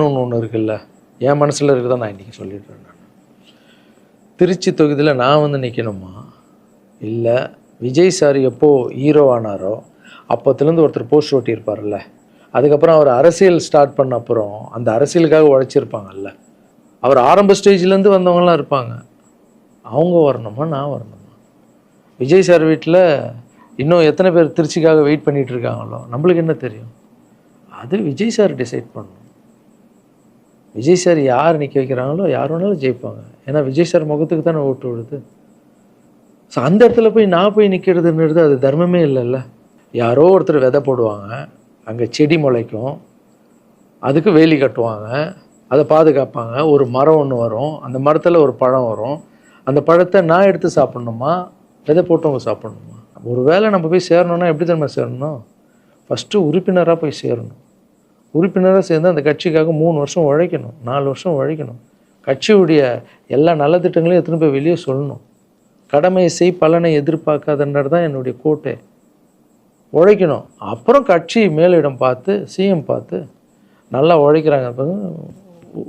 ஒன்று இருக்குல்ல, என் மனசில் இருக்கிறத நான் இன்றைக்கி சொல்லிடுறேன். நான் திருச்சி தொகுதியில் நான் வந்து நிற்கணுமா, இல்லை விஜய் சார் எப்போது ஹீரோ ஆனாரோ அப்போத்துலேருந்து ஒருத்தர் போஸ்ட் ஓட்டியிருப்பார்ல, அதுக்கப்புறம் அவர் அரசியல் ஸ்டார்ட் பண்ண அப்புறம் அந்த அரசியலுக்காக உழைச்சிருப்பாங்கல்ல, அவர் ஆரம்ப ஸ்டேஜ்லேருந்து வந்தவங்களாம் இருப்பாங்க, அவங்க வரணுமா நான் வரணுமா? விஜய் சார் வீட்டில் இன்னும் எத்தனை பேர் திருச்சிக்காக வெயிட் பண்ணிகிட்டு இருக்காங்களோ நம்மளுக்கு என்ன தெரியும்? அது விஜய் சார் டிசைட் பண்ணணும். விஜய் சார் யார் நிற்க வைக்கிறாங்களோ யார் வேணாலும் ஜெயிப்பாங்க. ஏன்னா விஜய் சார் முகத்துக்கு தானே ஓட்டு விடுது. ஸோ அந்த இடத்துல போய் நான் போய் நிற்கிறதுன்றது அது தர்மமே இல்லைல்ல. யாரோ ஒருத்தர் விதை போடுவாங்க, அங்கே செடி முளைக்கும், அதுக்கு வேலி கட்டுவாங்க, அதை பாதுகாப்பாங்க, ஒரு மரம் ஒன்று வரும், அந்த மரத்தில் ஒரு பழம் வரும், அந்த பழத்தை நான் எடுத்து சாப்பிட்ணுமா விதை போட்டவங்க சாப்பிட்ணுமா? ஒரு வேளை நம்ம போய் சேரணுன்னா எப்படி நம்ம சேரணும்? ஃபஸ்ட்டு உறுப்பினராக போய் சேரணும். உறுப்பினராக சேர்ந்து அந்த கட்சிக்காக 3 வருஷம் உழைக்கணும், 4 வருஷம் உழைக்கணும். கட்சியுடைய எல்லா நலத்திட்டங்களையும் எத்தனை போய் வெளியே சொல்லணும். கடமையை செய் பலனை எதிர்பார்க்காதன்றது தான் என்னுடைய கோட்டை. உழைக்கணும். அப்புறம் கட்சி மேலிடம் பார்த்து சிஎம் பார்த்து நல்லா உழைக்கிறாங்க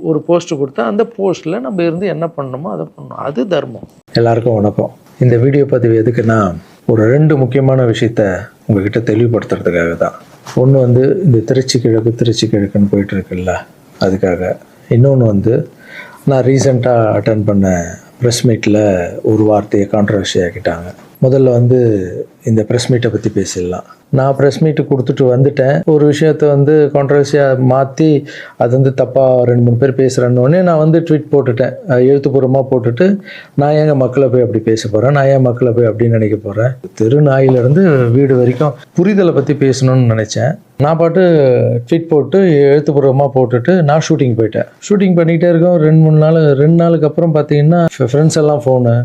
ஒரு போஸ்ட்டு கொடுத்தா அந்த போஸ்ட்டில் நம்ம இருந்து என்ன பண்ணணுமோ அதை பண்ணணும். அது தர்மம். எல்லாருக்கும் வணக்கம். இந்த வீடியோ பதிவு எதுக்குன்னா, ஒரு 2 முக்கியமான விஷயத்த உங்ககிட்ட தெளிவுபடுத்துறதுக்காக தான். ஒன்று வந்து இந்த திருச்சி கிழக்குன்னு போயிட்டு இருக்குல்ல, அதுக்காக. இன்னொன்று நான் ரீசெண்டாக அட்டன் பண்ண ப்ரெஸ் மீட்டில் ஒரு வார்த்தையை கான்ட்ரவர்சி ஆக்கிட்டாங்க. முதல்ல இந்த ப்ரெஸ் மீட்டை பற்றி பேசிடலாம். நான் ப்ரெஸ் மீட்டு கொடுத்துட்டு வந்துட்டேன். ஒரு விஷயத்தை கான்ட்ரவர்சியாக மாற்றி அது தப்பாக 2-3 பேர் பேசுகிறேன்னொடனே நான் ட்வீட் போட்டுட்டேன், எழுத்துப்பூர்வமாக போட்டுட்டு, நான் ஏங்க மக்களை போய் அப்படி பேச போகிறேன், நான் ஏன் மக்களை போய் அப்படின்னு நினைக்க போகிறேன், தெரு நாயிலிருந்து வீடு வரைக்கும் புரிதலை பற்றி பேசணும்னு நினச்சேன். நான் பாட்டு ட்வீட் போட்டு எழுத்துப்பூர்வமாக போட்டுட்டு நான் ஷூட்டிங் போயிட்டேன். ஷூட்டிங் பண்ணிகிட்டே இருக்கோம். 2 நாளுக்கு அப்புறம் பார்த்தீங்கன்னா ஃப்ரெண்ட்ஸ் எல்லாம் ஃபோனு,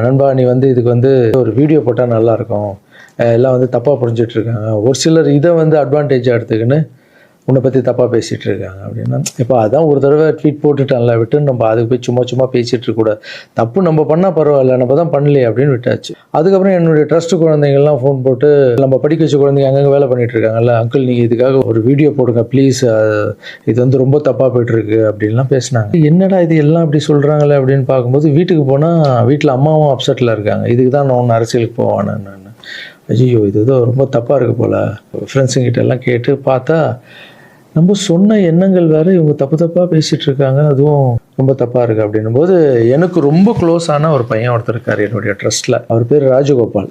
நண்பா நீ இதுக்கு ஒரு வீடியோ போட்டால் நல்லாயிருக்கும், எல்லாம் தப்பாக புரிஞ்சிட்ருக்காங்க, ஒரு சிலர் இதை அட்வான்டேஜாக எடுத்துக்கின்னு உன்னை பற்றி தப்பாக பேசிகிட்டு இருக்காங்க அப்படின்னா, இப்போ அதான் ஒரு தடவை ட்வீட் போட்டுட்டான்ல, விட்டு நம்ம அதுக்கு போய் சும்மா பேசிகிட்டு இருக்கக்கூடாது. தப்பு நம்ம பண்ணால் பரவாயில்ல, நம்ம தான் பண்ணலையே அப்படின்னு விட்டாச்சு. அதுக்கப்புறம் என்னுடைய ட்ரஸ்ட் குழந்தைங்கள்லாம் ஃபோன் போட்டு, நம்ம படிக்க வச்ச குழந்தைங்க அங்கங்கே வேலை பண்ணிகிட்டு இருக்காங்கல்ல, அங்கிள் நீங்கள் இதுக்காக ஒரு வீடியோ போடுங்க ப்ளீஸ், இது ரொம்ப தப்பாக போய்ட்டுருக்கு அப்படின்லாம் பேசினாங்க. என்னடா இது எல்லாம் அப்படி சொல்கிறாங்களே அப்படின்னு பார்க்கும்போது, வீட்டுக்கு போனால் வீட்டில் அம்மாவும் அப்செட்டில் இருக்காங்க. இதுக்கு தான் நான் ஒன்று அரசியலுக்கு போவானு. நான் ஐயோ இது ஏதோ ரொம்ப தப்பாக இருக்குது போல். ஃப்ரெண்ட்ஸுங்கிட்ட எல்லாம் கேட்டு பார்த்தா நம்ம சொன்ன எண்ணங்கள் வேறு, இவங்க தப்பாக பேசிகிட்டு இருக்காங்க, அதுவும் ரொம்ப தப்பாக இருக்குது அப்படின்னும் போது, எனக்கு ரொம்ப க்ளோஸான ஒரு பையன் ஒருத்தர் இருக்கார் என்னுடைய ட்ரஸ்ட்டில். அவர் பேர் ராஜகோபால்.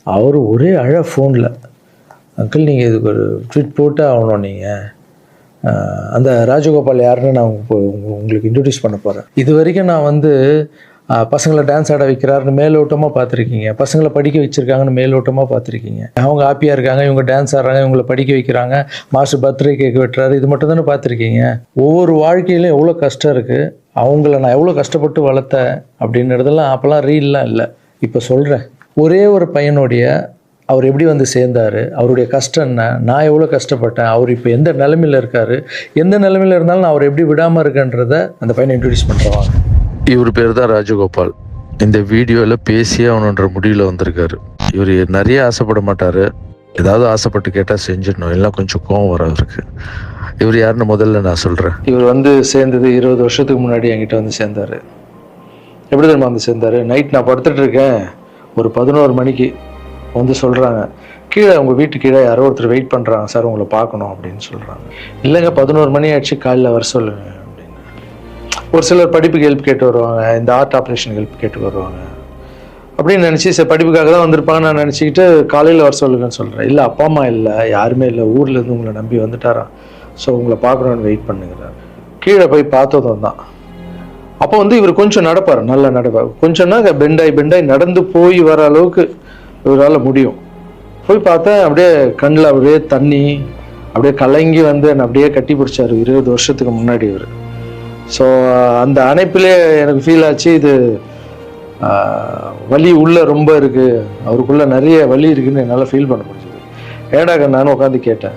அவர் ஒரே ஃபோனில், அங்கிள் நீங்கள் இதுக்கு ஒரு ட்வீட் போட்டு ஆகணும், நீங்கள் அந்த ராஜகோபால் யாருன்னு நான் உங்களுக்கு இன்ட்ரடியூஸ் பண்ண போகிறேன். இது வரைக்கும் நான் பசங்களை டான்ஸ் ஆட வைக்கிறாருன்னு மேலோட்டமாக பார்த்துருக்கீங்க, பசங்களை படிக்க வச்சுருக்காங்கன்னு மேலோட்டமாக பார்த்துருக்கீங்க, அவங்க ஹாப்பியாக இருக்காங்க, இவங்க டான்ஸ் ஆடுறாங்க, இவங்களை படிக்க வைக்கிறாங்க, மாஸ்டர் பர்த்டே கேக் வெட்டுறாரு, இது மட்டும் தானே பார்த்துருக்கீங்க. ஒவ்வொரு வாழ்க்கையிலும் எவ்வளோ கஷ்டம் இருக்குது, அவங்கள நான் எவ்வளோ கஷ்டப்பட்டு வளர்த்தேன் அப்படின்றதெல்லாம் அப்போல்லாம் ரீல்லாம் இல்லை. இப்போ சொல்கிறேன், ஒரே ஒரு பையனுடைய அவர் எப்படி சேர்ந்தார், அவருடைய கஷ்டம் என்ன, நான் எவ்வளோ கஷ்டப்பட்டேன், அவர் இப்போ எந்த நிலைமையில் இருக்கார், எந்த நிலைமையில் இருந்தாலும் நான் அவர் எப்படி விடாமல் இருக்கன்றதை அந்த பையனை இன்ட்ரடியூஸ் பண்ணுறவாங்க. இவர் பேர் தான் ராஜகோபால். இந்த வீடியோவில் பேசியே அவனுன்ற முடிவில் வந்திருக்காரு. இவர் நிறைய ஆசைப்பட மாட்டார், ஏதாவது ஆசைப்பட்டு கேட்டால் செஞ்சிடணும், எல்லாம் கொஞ்சம் கோவம் வர அவருக்கு. இவர் யாருன்னு முதல்ல நான் சொல்கிறேன். இவர் சேர்ந்தது 20 வருஷத்துக்கு முன்னாடி என்கிட்ட சேர்ந்தார். எப்படி தெரியுமா சேர்ந்தார்? நைட் நான் படுத்துட்டு இருக்கேன், ஒரு 11 மணிக்கு சொல்கிறாங்க, கீழே உங்கள் வீட்டு கீழே யாரோ ஒருத்தர் வெயிட் பண்ணுறாங்க சார், உங்களை பார்க்கணும் அப்படின்னு சொல்கிறாங்க. இல்லைங்க 11 மணி ஆயிடுச்சு, காலையில் வர சொல்லுங்க அப்படின்னு. ஒரு சிலர் படிப்புக்கு ஹெல்ப் கேட்டு வருவாங்க, இந்த ஆர்ட் ஆப்ரேஷன் ஹெல்ப் கேட்டு வருவாங்க அப்படின்னு நினச்சி, சரி படிப்புக்காக தான் வந்திருப்பாங்கன்னு நான் நினச்சிக்கிட்டு காலையில் வர சொல்லுங்கன்னு சொல்கிறேன். இல்லை அப்பா அம்மா இல்லை, யாருமே இல்லை, ஊர்லேருந்து உங்களை நம்பி வந்துட்டாராம், ஸோ உங்களை பார்க்கணுன்னு வெயிட் பண்ணுங்கிறார். கீழே போய் பார்த்ததும் தான். அப்போ இவர் கொஞ்சம் நடப்பார், நல்லா நடப்பார், கொஞ்சம்னா பெண்டாய் நடந்து போய் வர அளவுக்கு இவரால் முடியும். போய் பார்த்தேன், அப்படியே கண்ணில் அப்படியே தண்ணி, அப்படியே கலங்கி என்னை அப்படியே கட்டி பிடிச்சார் 20 வருஷத்துக்கு முன்னாடி இவர். ஸோ அந்த அணைப்பிலே எனக்கு ஃபீல் ஆச்சு, இது வலி உள்ளே ரொம்ப இருக்குது, அவருக்குள்ளே நிறைய வலி இருக்குதுன்னு என்னால் ஃபீல் பண்ண முடிஞ்சது. ஏடாக நானும் உட்காந்து கேட்டேன்,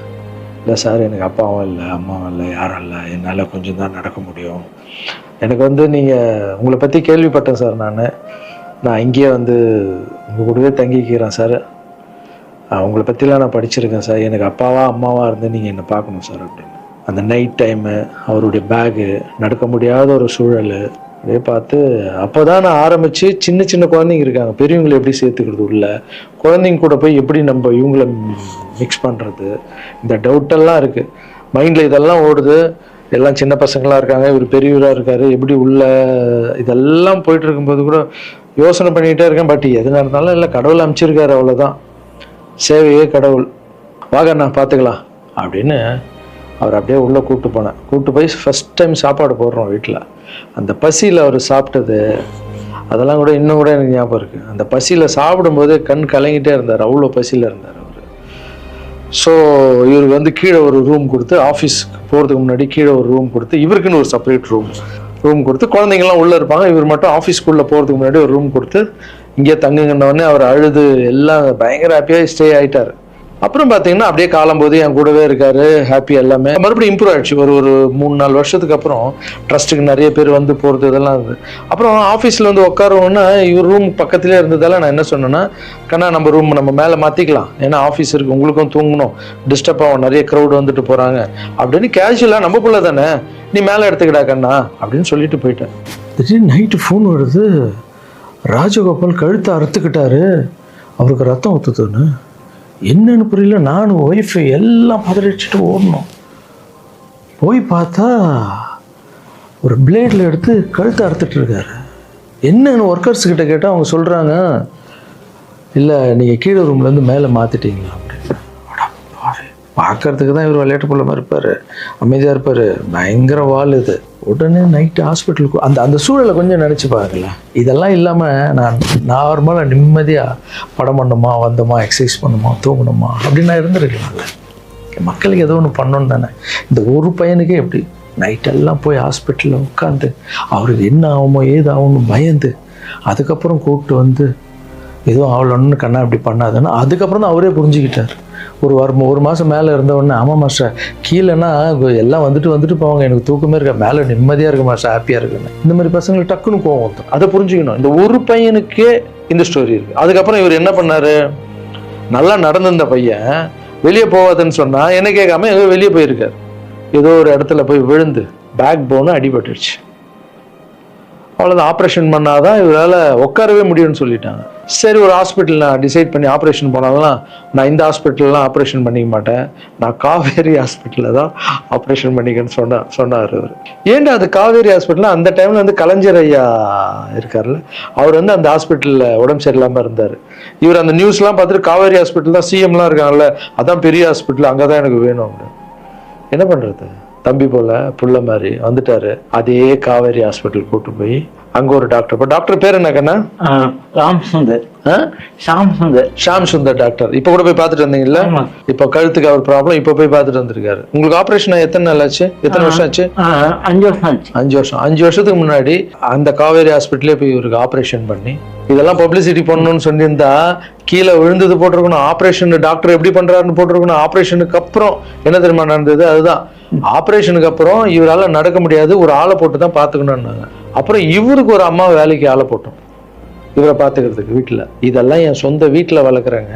இல்லை சார் எனக்கு அப்பாவும் இல்லை அம்மாவும் இல்லை யாரும் இல்லை, என்னால் கொஞ்சம் தான் நடக்க முடியும், எனக்கு நீங்கள் உங்களை பற்றி கேள்விப்பட்டேன் சார், நான் இங்கேயே உங்கள் கூடவே தங்கிக்கிறேன் சார், உங்களை பற்றிலாம் நான் படிச்சிருக்கேன் சார், எனக்கு அப்பாவா அம்மாவா இருந்து நீங்கள் என்னை பார்க்கணும் சார் அப்படின்னு. அந்த நைட் டைமு, அவருடைய பேகு, நடக்க முடியாத ஒரு சூழல் அப்படியே பார்த்து அப்போ தான் நான் ஆரம்பித்து சின்ன சின்ன குழந்தைங்க இருக்காங்க, பெரியவங்களை எப்படி சேர்த்துக்கிறது உள்ள, குழந்தைங்க கூட போய் எப்படி நம்ம இவங்கள மிக்ஸ் பண்ணுறது, இந்த டவுட்டெல்லாம் இருக்குது மைண்டில். இதெல்லாம் ஓடுது. எல்லாம் சின்ன பசங்களாக இருக்காங்க, இவர் பெரியவராக இருக்கார், எப்படி உள்ள இதெல்லாம் போயிட்டு இருக்கும்போது கூட யோசனை பண்ணிக்கிட்டே இருக்கேன். பட் எது நடந்தாலும் இல்லை, கடவுள் அமைச்சிருக்காரு, அவ்வளோதான். சேவையே கடவுள், வாங்கண்ணா பார்த்துக்கலாம் அப்படின்னு அவர் அப்படியே உள்ளே கூப்பிட்டு போனேன். கூப்பிட்டு போய் ஃபஸ்ட் டைம் சாப்பாடு போடுறோம் வீட்டில். அந்த பசியில் அவர் சாப்பிட்டது அதெல்லாம் கூட இன்னும் கூட எனக்கு ஞாபகம் இருக்குது. அந்த பசியில் சாப்பிடும்போது கண் கலங்கிட்டே இருந்தார், அவ்வளோ பசியில் இருந்தார் அவர். ஸோ இவருக்கு வந்து கீழே ஒரு ரூம் கொடுத்து, ஆஃபீஸ்க்கு போகிறதுக்கு முன்னாடி கீழே ஒரு ரூம் கொடுத்து, இவருக்குன்னு ஒரு செப்பரேட் ரூம் கொடுத்து, குழந்தைங்கள்லாம் உள்ளே இருப்பாங்க, இவர் மட்டும் ஆஃபீஸ்க்குள்ளே போகிறதுக்கு முன்னாடி ஒரு ரூம் கொடுத்து இங்கே தங்குங்கன்னொடனே அவர் அழுது எல்லாம் பயங்கர ஹாப்பியாக ஸ்டே ஆகிட்டார். அப்புறம் பார்த்தீங்கன்னா அப்படியே காலம்போது என் கூடவே இருக்காரு, ஹாப்பி. எல்லாமே மறுபடியும் இம்ப்ரூவ் ஆயிடுச்சு. ஒரு 3-4 வருஷத்துக்கு அப்புறம் ட்ரஸ்ட்டுக்கு நிறைய பேர் வந்து போகிறது இதெல்லாம் இருந்தது. அப்புறம் ஆஃபீஸில் வந்து உட்காருவோன்னா இவர் ரூம் பக்கத்துலேயே இருந்ததால் நான் என்ன சொன்னேன்னா, கண்ணா நம்ம ரூம் நம்ம மேலே மாற்றிக்கலாம், ஏன்னா ஆஃபீஸ் இருக்குது, உங்களுக்கும் தூங்கணும், டிஸ்டர்ப் ஆகும், நிறைய க்ரௌட் வந்துட்டு போகிறாங்க அப்படின்னு கேஷுவலாக நம்ம பிள்ளை தானே, நீ மேலே எடுத்துக்கிடா கண்ணா அப்படின்னு சொல்லிட்டு போயிட்டேன். திடீர்னு நைட்டு ஃபோன் வருது, ராஜகோபால் கழுத்தை அறுத்துக்கிட்டாரு, அவருக்கு ரத்தம் ஊற்றுதுன்னு. என்னன்னு புரியல. நானும் ஒய்ஃபு எல்லாம் பதறிச்சுட்டு ஓடணும். போய் பார்த்தா ஒரு பிளேடில் எடுத்து கழுத்தை அறுத்துட்டு இருக்காரு. என்னன்னு ஒர்க்கர்ஸ் கிட்ட கேட்டால் அவங்க சொல்கிறாங்க, இல்லை நீங்கள் கீழே ரூம்லேருந்து மேலே மாற்றிட்டீங்களா அப்படின்னு. பார்க்கறதுக்கு தான் இவர் விளையாட்டு பிள்ளை மாதிரி இருப்பார், அமைதியாக இருப்பார், பயங்கர வால் இது. உடனே நைட்டு ஹாஸ்பிட்டலுக்கு அந்த சூழலை கொஞ்சம் நினச்சி பாருங்களேன். இதெல்லாம் இல்லாமல் நான் நார்மலாக நிம்மதியாக படம் பண்ணணுமா, வந்தோமா, எக்ஸசைஸ் பண்ணணுமா, தூங்கணுமா அப்படின்னு நான் இருந்திருக்கலாம்ல. மக்களுக்கு ஏதோ ஒன்று பண்ணணும் தானே. இந்த ஒரு பையனுக்கே எப்படி நைட்டெல்லாம் போய் ஹாஸ்பிட்டலில் உட்காந்து அவருக்கு என்ன ஆகுமோ ஏது ஆகும்னு பயந்து, அதுக்கப்புறம் கூப்பிட்டு வந்து எதுவும் ஆகலன்னு கண்ணா இப்படி பண்ணாதுன்னு அதுக்கப்புறம் தான் அவரே புரிஞ்சுக்கிட்டார். ஒரு மாதம் மேலே இருந்தவொடனே, ஆமாம் மாஸ்டர் கீழேன்னா எல்லாம் வந்துட்டு போவாங்க, எனக்கு தூக்கமே இருக்க, மேலே நிம்மதியாக இருக்கு மாஸ்டர், ஹாப்பியாக இருக்குன்னு. இந்த மாதிரி பசங்களுக்கு டக்குன்னு கோவம் வந்துடும். அதை புரிஞ்சுக்கணும். இந்த ஒரு பையனுக்கே இந்த ஸ்டோரி இருக்குது. அதுக்கப்புறம் இவர் என்ன பண்ணார், நல்லா நடந்திருந்த பையன் வெளியே போவாதுன்னு சொன்னால் என்ன கேட்காம ஏதோ வெளியே போயிருக்கார். ஏதோ ஒரு இடத்துல போய் விழுந்து பேக் போனு அடிபட்டுருச்சு. அவ்வளோதான், ஆப்ரேஷன் பண்ணாதான் இவரால் உட்காரவே முடியும்னு சொல்லிட்டாங்க. சரி, ஒரு ஹாஸ்பிட்டல் நான் டிசைட் பண்ணி ஆப்ரேஷன் போனாலும் நான் இந்த ஹாஸ்பிட்டல்லாம் ஆப்ரேஷன் பண்ணிக்க மாட்டேன், நான் காவேரி ஹாஸ்பிட்டலில் தான் ஆப்ரேஷன் பண்ணிக்கன்னு சொன்னார் அவர். ஏன்டா அது காவேரி ஹாஸ்பிட்டலில் அந்த டைமில் வந்து கலைஞர் ஐயா இருக்கார்ல, அவர் வந்து அந்த ஹாஸ்பிட்டலில் உடம்பு சரியில்லாமல் இருந்தார். இவர் அந்த நியூஸ்லாம் பார்த்துட்டு காவேரி ஹாஸ்பிட்டல் தான் சிஎம்லாம் இருக்காங்கல்ல, அதான் பெரிய ஹாஸ்பிட்டல், அங்கே தான் எனக்கு வேணும் அப்படின்னு. என்ன பண்ணுறது, தம்பி போல புள்ள மாதிரி வந்துட்டாரு. அதே காவேரி ஹாஸ்பிட்டல் கூட்டு போய் அங்க ஒரு டாக்டர், இப்போ டாக்டர் பேர் என்ன கண்ணா? ஷாம் சுந்தர் டாக்டர். இப்ப கூட போய் பார்த்துட்டு வந்தீங்கல்ல, இப்ப கழுத்துக்கு அவர் ப்ராப்ளம், இப்ப போய் பார்த்துட்டு வந்திருக்காரு. உங்களுக்கு ஆபரேஷன் எத்தனை நாள் ஆச்சு, எத்தனை வருஷம் ஆச்சு? 5 வருஷம். 5 வருஷத்துக்கு முன்னாடி அந்த காவேரி ஹாஸ்பிட்டலே போய் இவருக்கு ஆபரேஷன் பண்ணி, இதெல்லாம் பப்ளிசிட்டி பண்ணணும்னு சொல்லியிருந்தா கீழே விழுந்தது போட்டிருக்கணும், ஆப்ரேஷன் டாக்டர் எப்படி பண்றாருன்னு போட்டிருக்கணும். ஆப்ரேஷனுக்கு அப்புறம் என்ன தெரியுமா நடந்தது, அதுதான் ஆப்ரேஷனுக்கு அப்புறம் இவரால் நடக்க முடியாது, ஒரு ஆளை போட்டு தான் பார்த்துக்கணும்னாங்க. அப்புறம் இவருக்கு ஒரு அம்மா வேலைக்கு ஆளை போட்டோம் இவரை பார்த்துக்கிறதுக்கு வீட்டில். இதெல்லாம் என் சொந்த வீட்டில் வளர்க்குறேங்க,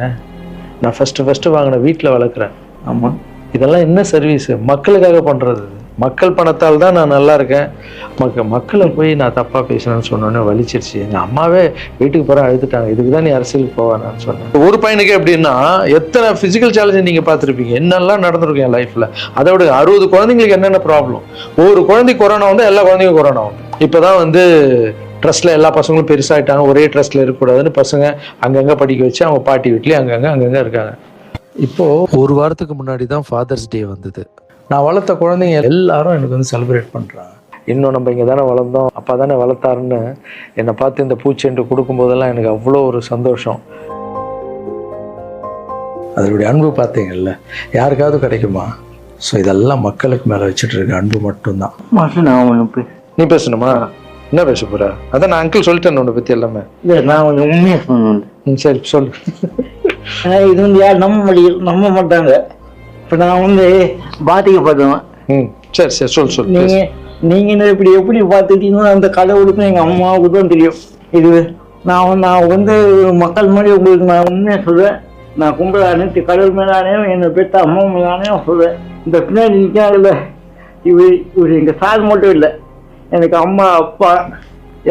நான் ஃபஸ்ட்டு வாங்கின வீட்டில் வளர்க்குறேன். ஆமாம், இதெல்லாம் என்ன சர்வீஸு, மக்களுக்காக பண்ணுறது. மக்கள் பணத்தால் தான் நான் நல்லா இருக்கேன். மக்களை போய் நான் தப்பாக பேசினேன்னு சொன்னோன்னே வலிச்சிருச்சு. எங்கள் அம்மாவே வீட்டுக்கு போகிற அழுதுட்டாங்க, இதுக்கு தான் நீ அரசியலுக்கு போவானான்னு சொன்னேன். ஒரு பையனுக்கு எப்படின்னா எத்தனை ஃபிசிக்கல் சேலஞ்சு நீங்கள் பார்த்துருப்பீங்க, என்னெல்லாம் நடந்திருக்கும் என் லைஃப்பில். அதோட 60 குழந்தைங்களுக்கு என்னென்ன ப்ராப்ளம். ஒரு குழந்தைக்கு கொரோனா வந்து எல்லா குழந்தைக்கும் கொரோனா வந்து. இப்போ தான் வந்து ட்ரஸ்ட்டில் எல்லா பசங்களும் பெருசாகிட்டாங்க, ஒரே ட்ரஸ்ட்டில் இருக்கக்கூடாதுன்னு பசங்க அங்கங்கே படிக்க வச்சு அவங்க பாட்டி வீட்லேயும் அங்கங்கே இருக்காங்க. இப்போது ஒரு வாரத்துக்கு முன்னாடி தான் ஃபாதர்ஸ் டே வந்தது. நான் வளர்த்த குழந்தைங்க எல்லாரும் எனக்கு வந்து செலிப்ரேட் பண்ணுறாங்க. இன்னும் நம்ம இங்கே தானே வளர்ந்தோம், அப்பா தானே வளர்த்தாருன்னு என்னை பார்த்து இந்த பூச்செண்டு கொடுக்கும்போதெல்லாம் எனக்கு அவ்வளோ ஒரு சந்தோஷம். அதனுடைய அன்பு பார்த்தீங்கல்ல, யாருக்காவது கிடைக்குமா? ஸோ இதெல்லாம் மக்களுக்கு மேலே வச்சுட்டு இருக்க அன்பு மட்டும்தான். நீ பேசணுமா? என்ன பேச போற? அதான் நான் அங்கிள் சொல்லிட்டேன் உன்னை பற்றி எல்லாமே. நான் கொஞ்சம் உண்மையாக சொல்லணும். சரி சொல்லு. இது வந்து யார் நம்ப மாட்டாங்க. இப்போ நான் வந்து பாதிக்கப்பட்டவன். சரி சொல். நீங்கள் எப்படி பார்த்துட்டீங்கன்னா அந்த கடவுளுக்கும் எங்கள் அம்மாவுக்கு தான் தெரியும். இது நான் வந்து மக்கள் முன்னாடி உங்களுக்கு நான் உண்மையாக சொல்லுவேன். நான் கும்பிட அனைத்து கடவுள் மேலானே என்னை பெற்ற அம்மா மேலானே சொல்லுவேன். இந்த பின்னாடி நிற்காதுல இவர் எங்கள் சார் மட்டும் இல்லை, எனக்கு அம்மா அப்பா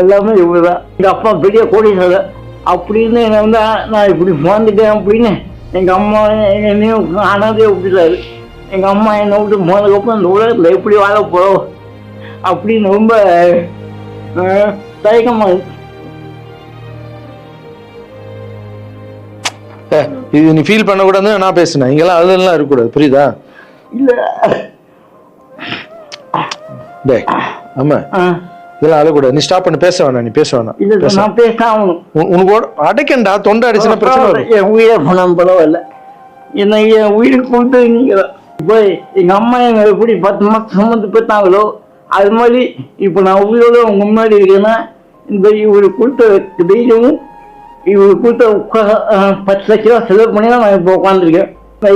எல்லாமே இவர் தான். எங்கள் அப்பா பெரிய கோடீஸ்வரர் அப்படின்னு என்னை வந்து நான் இப்படி வாழ்ந்துட்டேன் அப்படின்னு எங்கள் அம்மா என்னையும் அனாதையை விட்டுட்டாரு. எங்கள் அம்மா என்னை விட்டு போனதுக்கப்புறம் இந்த உலகத்தில் எப்படி வாழ போகிறோம் அப்படின்னு ரொம்ப தயக்கமாக இருக்கு. இது நீ ஃபீல் பண்ணக்கூடாதுன்னு நான் பேசினேன். இங்கெல்லாம் அதெல்லாம் இருக்கக்கூடாது, புரியுதா? இல்லை டே ஆமா, இதெல்லாம் அழக்கூடாது. நீ ஸ்டாப் பண்ணி பேச வேணாம், நீ பேச வேணாம். இல்லை நான் பேச ஆகணும். உனக்கு அடைக்கண்டா, தொண்டை அடிச்சுன்னா பிரச்சனை வரும். என் உயிரை போனாலும் பரவாயில்ல, என்னை என் உயிருக்கு கொடுத்துருங்க. இப்போ எங்கள் அம்மா என்னை எப்படி 10 மாதம் சுமந்து பெற்றாங்களோ அது மாதிரி இப்போ நான் உயிரோட உங்கள் முன்னாடி இருக்கேன்னா இந்த இவர் கொடுத்த தைரியமும் இவர் கொடுத்த 10 லட்ச ரூபா செலவு பண்ணி தான் நான் இப்போ உட்காந்துருக்கேன்.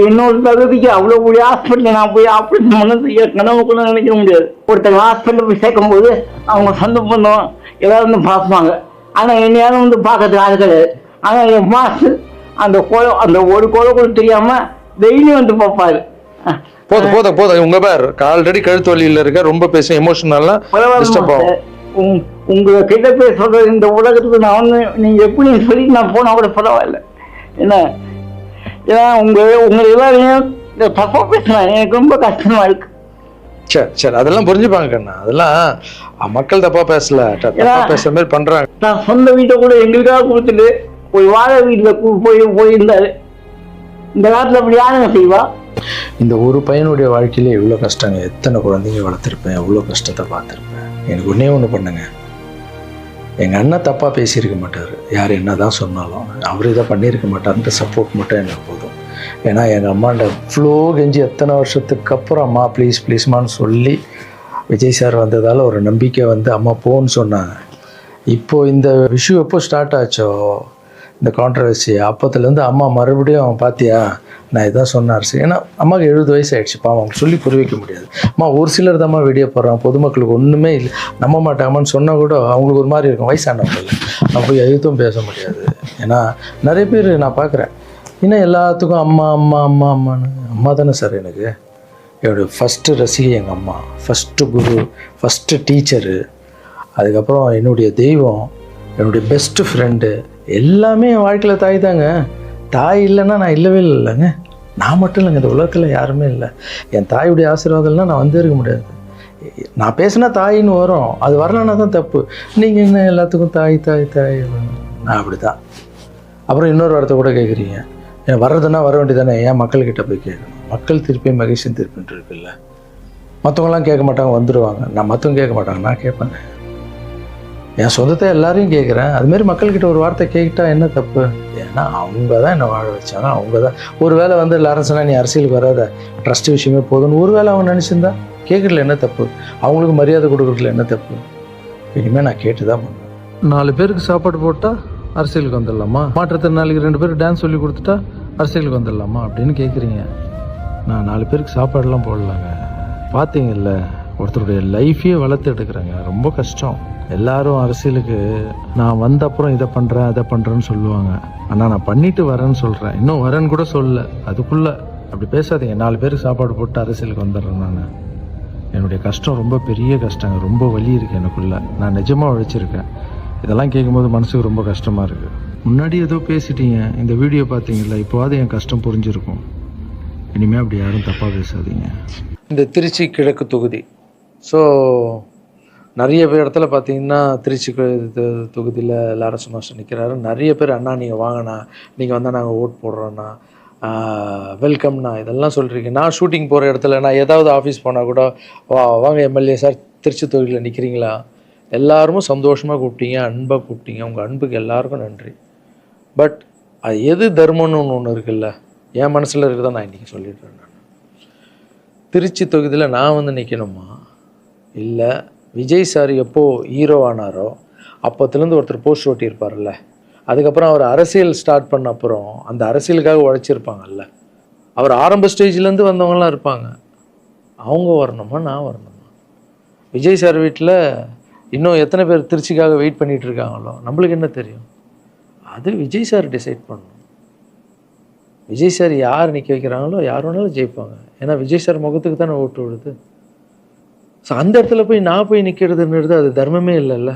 இன்னொரு தகுதிக்கு அவ்வளோ கூடிய ஹாஸ்பிட்டலில் நான் போய் ஆப்ரேஷன் பண்ணது கனவு கூட நினைக்க முடியாது. ஒருத்தங்க ஹாஸ்பிட்டலில் போய் சேர்க்கும் போது அவங்க சொந்த பண்ணோம் ஏதாவது வந்து பார்ப்பாங்க, ஆனால் என்னையாலும் வந்து பார்க்கறதுக்கு ஆள் கிடையாது. ஆனால் என் மாசு அந்த ஒரு கோலை கூட தெரியாமல் டெய்லி வந்து பார்ப்பாரு. போதும் உங்க பேர் ஆல்ரெடி கழுத்து வலியில் இருக்க, ரொம்ப பேச எமோஷனல்லாம் டிஸ்டர்ப் ஆகும். உங்க கிட்ட போய் சொல்ற இந்த உலகத்துக்கு நான் வந்து நீங்க எப்படி சொல்லி நான் போனா கூட பரவாயில்ல. ஏன்னா உங்க எல்லாரையும் தப்பா பேசுறேன், எனக்கு ரொம்ப கஷ்டமா இருக்கு. சரி அதெல்லாம் புரிஞ்சுப்பாங்க கண்ணா, அதெல்லாம் மக்கள் தப்பா பேசல, தப்பா பேசுற மாதிரி பண்றாங்க. நான் சொந்த வீட்டை கூட எங்களுக்காக கொடுத்துட்டு போய் வாழை வீட்டுல போயிருந்தாரு. இந்த காலத்துல அப்படி யாருங்க செய்வா? இந்த ஒரு பையனுடைய வாழ்க்கையில எவ்வளோ கஷ்டங்க, எத்தனை குழந்தைங்க வளர்த்துருப்பேன், எவ்வளோ கஷ்டத்தை பார்த்துருப்பேன். எனக்கு ஒன்றே ஒன்று பண்ணுங்க, எங்கள் அண்ணன் தப்பாக பேசியிருக்க மாட்டார், யார் என்ன தான் சொன்னாலும் அவர் இதை பண்ணியிருக்க மாட்டார்ன்ற சப்போர்ட் மட்டும் எனக்கு போதும். ஏன்னா எங்கள் அம்மாண்ட இவ்வளோ கெஞ்சி எத்தனை வருஷத்துக்கு அப்புறம் அம்மா ப்ளீஸ்மான்னு சொல்லி விஜய் சார் வந்ததால் ஒரு நம்பிக்கை வந்து அம்மா போன்னு சொன்னாங்க. இப்போது இந்த விஷயம் எப்போ ஸ்டார்ட் ஆச்சோ இந்த கான்ட்ரவர்சி, அப்போத்துலேருந்து அம்மா மறுபடியும் பார்த்தியா நான் இதான் சொன்னார். சரி, ஏன்னா அம்மாவுக்கு 70 வயசு ஆகிடுச்சு, பாவம் அவங்க சொல்லி புரிய வைக்க முடியாது. அம்மா ஒரு சிலர் தான் வீடியோ போடுறான், பொதுமக்களுக்கு ஒன்றுமே இல்லை நம்ப மாட்டாங்கன்னு சொன்னால் கூட அவங்களுக்கு ஒரு மாதிரி இருக்கும். வயசானவங்க நம்ம போய் எதுவும் பேச முடியாது. ஏன்னா நிறைய பேர் நான் பார்க்குறேன், இன்னும் எல்லாத்துக்கும் அம்மான்னு. அம்மா தானே சார் எனக்கு என்னுடைய ஃபஸ்ட்டு ரசிகை, எங்கள் அம்மா ஃபஸ்ட்டு குரு, ஃபஸ்ட்டு டீச்சரு, அதுக்கப்புறம் என்னுடைய தெய்வம், என்னுடைய பெஸ்ட்டு ஃப்ரெண்டு, எல்லாமே என் வாழ்க்கையில் தாய் தாங்க. தாய் இல்லைன்னா நான் இல்லவே இல்லைங்க. நான் மட்டும் இல்லைங்க, இந்த உலகத்தில் யாருமே இல்லை. என் தாயுடைய ஆசீர்வாதம்னா நான் வந்தே இருக்க முடியாது. நான் பேசினா தாயின்னு வரும், அது வரலன்னா தான் தப்பு. நீங்கள் என்ன எல்லாத்துக்கும் தாய் நான் அப்படி தான். அப்புறம் இன்னொரு வார்த்தை கூட கேட்குறீங்க, ஏன் வர்றதுன்னா வர வேண்டியதானே, ஏன் மக்கள்கிட்ட போய் கேட்கணும்? மக்கள் திருப்பி மகிழ்ச்சியும் திருப்பின்ட்டு இருக்குல்ல. மற்றவங்களாம் கேட்க மாட்டாங்க, வந்துடுவாங்க. நான் மற்றவங்க கேட்க மாட்டாங்க, நான் கேட்பேங்க. என் சொந்தத்தை எல்லாரையும் கேட்குறேன், அதுமாரி மக்கள்கிட்ட ஒரு வார்த்தை கேட்டா என்ன தப்பு? ஏன்னா அவங்க தான் என்னை வாழ வச்சாங்க, அவங்க தான். ஒரு வேளை வந்து எல்லாரும் சொன்னால் நீ அரசியலுக்கு வராத, ட்ரஸ்ட் விஷயமே போதும்னு ஒரு வேளை அவங்க நினச்சிருந்தா கேட்குறதுல என்ன தப்பு? அவங்களுக்கு மரியாதை கொடுக்குறதுல என்ன தப்பு? இனிமேல் நான் கேட்டு தான் பண்ணுவேன். 4 பேருக்கு சாப்பாடு போட்டால் அரசியலுக்கு வந்துடலாமா? மாற்றுத்திறனாளிக்கு 2 பேருக்கு டான்ஸ் சொல்லி கொடுத்துட்டா அரசியலுக்கு வந்துடலாமா அப்படின்னு கேட்குறீங்க. நான் 4 பேருக்கு சாப்பாடெல்லாம் போடலாங்க. பார்த்தீங்கல்ல, ஒருத்தருடைய லைஃபையே வளர்த்து எடுக்கிறேங்க, ரொம்ப கஷ்டம். எல்லாரும் அரசியலுக்கு நான் வந்த அப்புறம் இதை பண்ணுறேன் அதை பண்ணுறேன்னு சொல்லுவாங்க, ஆனால் நான் பண்ணிட்டு வரேன்னு சொல்கிறேன். இன்னும் வரேன்னு கூட சொல்ல. அதுக்குள்ளே அப்படி பேசாதீங்க. 4 பேருக்கு சாப்பாடு போட்டு அரசியலுக்கு வந்துடுறேன். நான் என்னுடைய கஷ்டம் ரொம்ப பெரிய கஷ்டங்க, ரொம்ப வலி இருக்குது எனக்குள்ளே. நான் நிஜமாக உழைச்சிருக்கேன். இதெல்லாம் கேட்கும்போது மனசுக்கு ரொம்ப கஷ்டமாக இருக்குது. முன்னாடி ஏதோ பேசிட்டீங்க, இந்த வீடியோ பார்த்தீங்களா, இப்போவாது என் கஷ்டம் புரிஞ்சிருக்கும். இனிமேல் அப்படி யாரும் தப்பாக பேசாதீங்க. இந்த திருச்சி கிழக்கு தொகுதி, ஸோ நிறைய பேர் இடத்துல பார்த்தீங்கன்னா திருச்சி தொகுதியில் லாரன்ஸ் மாஸ்டர் நிற்கிறாரு. நிறைய பேர் அண்ணா நீங்கள் வாங்கினா, நீங்கள் வந்தால் நாங்கள் ஓட் போடுறோன்னா, வெல்கம்ண்ணா இதெல்லாம் சொல்கிறீங்க. நான் ஷூட்டிங் போகிற இடத்துல நான் ஏதாவது ஆஃபீஸ் போனால் கூட வாங்க எம்எல்ஏ சார் திருச்சி தொகுதியில் நிற்கிறீங்களா, எல்லாருமே சந்தோஷமாக கூப்பிட்டீங்க, அன்பாக கூப்பிட்டீங்க. உங்கள் அன்புக்கு எல்லாருக்கும் நன்றி. பட் அது எது தர்மம்னு ஒன்று இருக்குல்ல, என் மனசில் இருக்கிறத நான் இன்றைக்கி சொல்லிடுறேன். நான் திருச்சி தொகுதியில் நான் வந்து நிற்கணுமா, இல்லை விஜய் சார் எப்போது ஹீரோ ஆனாரோ அப்போத்துலேருந்து ஒருத்தர் போஸ்ட் ஓட்டியிருப்பார்ல, அதுக்கப்புறம் அவர் அரசியல் ஸ்டார்ட் பண்ண அப்புறம் அந்த அரசியலுக்காக உழைச்சிருப்பாங்கல்ல, அவர் ஆரம்ப ஸ்டேஜ்லேருந்து வந்தவங்களாம் இருப்பாங்க, அவங்க வரணுமா நான் வரணுமா? விஜய் சார் வீட்டில் இன்னும் எத்தனை பேர் திருச்சிக்காக வெயிட் பண்ணிகிட்டு இருக்காங்களோ நம்மளுக்கு என்ன தெரியும்? அது விஜய் சார் டிசைட் பண்ணணும். விஜய் சார் யார் நிற்க வைக்கிறாங்களோ யார் வேணாலும் ஜெயிப்பாங்க. ஏன்னா விஜய் சார் முகத்துக்கு தானே ஓட்டு விடுது. ஸோ அந்த இடத்துல போய் நான் போய் நிற்கிறதுன்றது அது தர்மமே இல்லைல்ல.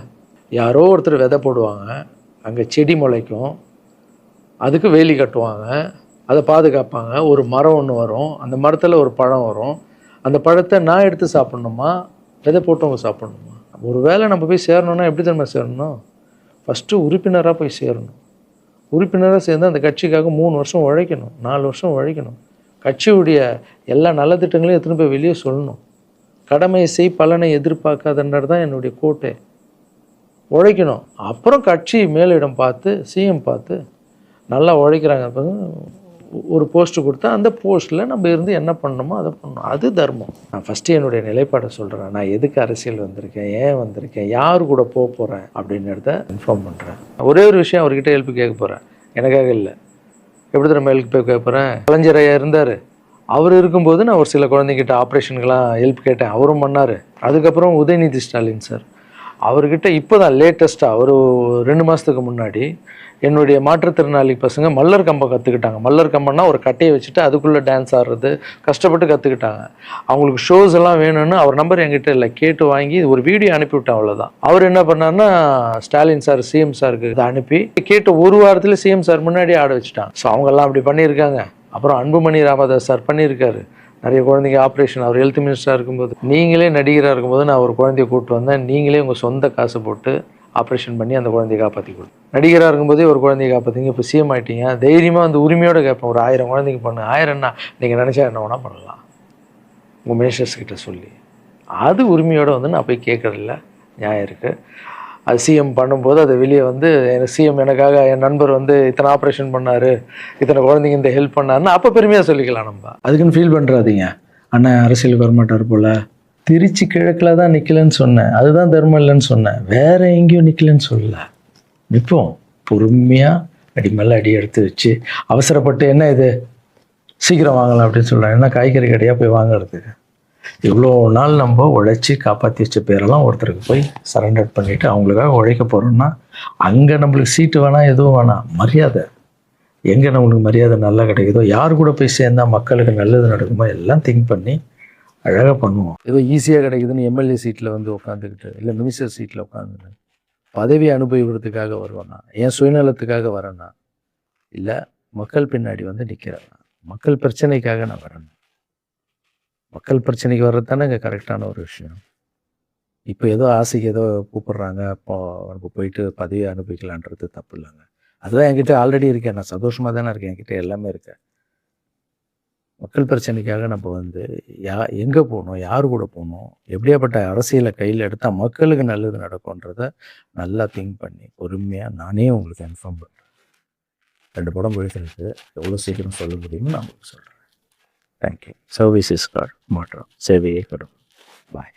யாரோ ஒருத்தர் விதை போடுவாங்க, அங்கே செடி முளைக்கும், அதுக்கு வேலி கட்டுவாங்க, அதை பாதுகாப்பாங்க, ஒரு மரம் ஒன்று வரும், அந்த மரத்தில் ஒரு பழம் வரும், அந்த பழத்தை நான் எடுத்து சாப்பிட்ணுமா விதை போட்டவங்க சாப்பிட்ணுமா? ஒரு வேளை நம்ம போய் சேரணுன்னா எப்படி தெரியுமா சேரணும்? ஃபஸ்ட்டு உறுப்பினராக போய் சேரணும். உறுப்பினராக சேர்ந்து அந்த கட்சிக்காக 3 வருஷம் உழைக்கணும், 4 வருஷம் உழைக்கணும். கட்சியுடைய எல்லா நலத்திட்டங்களையும் எடுத்துன்னு போய் வெளியே சொல்லணும். கடமை செய் பலனை எதிர்பார்க்காதன்றது தான் என்னுடைய கோட்டை. உழைக்கணும். அப்புறம் கட்சி மேலிடம் பார்த்து சிஎம் பார்த்து நல்லா உழைக்கிறாங்க ஒரு போஸ்ட்டு கொடுத்தா அந்த போஸ்ட்டில் நம்ம இருந்து என்ன பண்ணணுமோ அதை பண்ணணும். அது தர்மம். நான் ஃபஸ்ட்டு என்னுடைய நிலைப்பாடை சொல்கிறேன். நான் எதுக்கு அரசியல் வந்திருக்கேன், ஏன் வந்திருக்கேன், யார் கூட போக போகிறேன் அப்படின்றத இன்ஃபார்ம் பண்ணுறேன். ஒரே ஒரு விஷயம் அவர்கிட்ட ஹெல்ப் கேட்க போகிறேன், எனக்காக இல்லை. எப்படி நம்ம ஹெல்ப் கேட்க போகிறேன்? கலைஞர் ஐயா இருந்தார், அவர் இருக்கும்போது நான் ஒரு சில குழந்தைங்கிட்ட ஆப்ரேஷனுக்கெல்லாம் ஹெல்ப் கேட்டேன், அவரும் பண்ணார். அதுக்கப்புறம் உதயநிதி ஸ்டாலின் சார், அவர்கிட்ட இப்போ தான் லேட்டஸ்ட்டாக ஒரு 2 மாதத்துக்கு முன்னாடி என்னுடைய மாற்றுத்திறனாளி பசங்க மல்லர் கம்பம் கற்றுக்கிட்டாங்க. மல்லர் கம்பம்னா ஒரு கட்டையை வச்சுட்டு அதுக்குள்ளே டான்ஸ் ஆடுறது கஷ்டப்பட்டு கற்றுக்கிட்டாங்க. அவங்களுக்கு ஷோஸ் எல்லாம் வேணும்னு அவர் நம்பர் என்கிட்ட இல்லை, கேட்டு வாங்கி ஒரு வீடியோ அனுப்பிவிட்டேன், அவ்வளோதான். அவர் என்ன பண்ணார்னா ஸ்டாலின் சார் சிஎம் சாருக்கு இதை அனுப்பி கேட்டு ஒரு வாரத்தில் சிஎம் சார் முன்னாடியே ஆட வச்சுட்டாங்க. ஸோ அவங்கெல்லாம் அப்படி பண்ணியிருக்காங்க. அப்புறம் அன்புமணி ராமதாஸ் சார் பண்ணியிருக்காரு, நிறைய குழந்தைங்க ஆப்ரேஷன். அவர் ஹெல்த் மினிஸ்டராக இருக்கும்போது, நீங்களே நடிகராக இருக்கும்போது நான் ஒரு குழந்தைய கூப்பிட்டு வந்தேன், நீங்களே உங்கள் சொந்த காசு போட்டு ஆப்ரேஷன் பண்ணி அந்த குழந்தைய காப்பாற்றி கொடு. நடிகராக இருக்கும்போதே ஒரு குழந்தைய காப்பாற்றிங்க, இப்போ சிஎம் ஆகிட்டீங்க, தைரியமாக அந்த உரிமையோடு கேட்பேன். ஒரு 1000 குழந்தைக்கு பண்ணு, 1000ன்னா நீங்கள் நினச்சா என்ன வேணால் பண்ணலாம் உங்கள் மினிஸ்டர்ஸ் கிட்ட சொல்லி. அது உரிமையோடு வந்து நான் போய் கேட்குறதில்ல, நியாயம் இருக்குது. அது சிஎம் பண்ணும்போது அதை வெளியே வந்து சிஎம் எனக்காக என் நண்பர் வந்து இத்தனை ஆப்ரேஷன் பண்ணார், இத்தனை குழந்தைங்க இந்த ஹெல்ப் பண்ணாருன்னு அப்போ பெருமையாக சொல்லிக்கலாம். நம்ம அதுக்குன்னு ஃபீல் பண்ணுறாதீங்க, அண்ணன் அரசியலுக்கு வரமாட்டார் போல். திருச்சி கிழக்கில் தான் நிற்கலன்னு சொன்னேன், அதுதான் தர்மம் இல்லைன்னு சொன்னேன், வேறு எங்கேயும் நிற்கலன்னு சொல்லல. நிற்போம் பொறுமையாக, அடி மேலே அடி எடுத்து வச்சு. அவசரப்பட்டு என்ன இது சீக்கிரம் வாங்கலாம் அப்படின்னு சொல்கிறேன். என்ன காய்கறி கடையாக போய் வாங்குறதுக்கு? இவ்வளோ நாள் நம்ம உழைச்சி காப்பாற்றி வச்ச பேரெல்லாம் ஒருத்தருக்கு போய் சரண்டர் பண்ணிவிட்டு அவங்களுக்காக உழைக்க போகிறோம்னா, அங்கே நம்மளுக்கு சீட்டு வேணாம், எதுவும் வேணாம், மரியாதை. எங்கே நம்மளுக்கு மரியாதை நல்லா கிடைக்குதோ, யார் கூட போய் சேர்ந்தால் மக்களுக்கு நல்லது நடக்குமோ எல்லாம் திங்க் பண்ணி அழகாக பண்ணுவோம். ஏதோ ஈஸியாக கிடைக்குதுன்னு எம்எல்ஏ சீட்டில் வந்து உட்காந்துக்கிட்டு, இல்லை மினிஸ்டர் சீட்டில் உட்காந்துட்டு பதவி அனுபவிக்கிறதுக்காக வருவேன்னா, என் சுயநலத்துக்காக வரேன்னா, இல்லை மக்கள் பின்னாடி வந்து நிற்கிறேன்னா, மக்கள் பிரச்சனைக்காக நான் வரேன். மக்கள் பிரச்சனைக்கு வர்றது தானே இங்கே கரெக்டான ஒரு விஷயம். இப்போ ஏதோ ஆசைக்கு ஏதோ கூப்பிட்றாங்க, அப்போ நம்ம போயிட்டு பதவியை அனுபவிக்கலான்றது தப்பு இல்லைங்க. அதுதான் என்கிட்ட ஆல்ரெடி இருக்கேன், நான் சந்தோஷமாக தானே இருக்கேன், என்கிட்ட எல்லாமே இருக்கேன். மக்கள் பிரச்சனைக்காக நம்ம வந்து எங்கே போகணும், யார் கூட போகணும், எப்படியாப்பட்ட அரசியலை கையில் எடுத்தால் மக்களுக்கு நல்லது நடக்கும்ன்றத நல்லா திங்க் பண்ணி பொறுமையாக நானே உங்களுக்கு இன்ஃபார்ம் பண்ணுறேன். 2 படம் போயிட்டு எவ்வளோ சீக்கிரம் சொல்ல முடியுமோ நான் உங்களுக்கு சொல்கிறேன். தேங்க்யூ. சர்வீஸ் இஸ் காட், மாற்றம் சேவையே கடும். பாய்.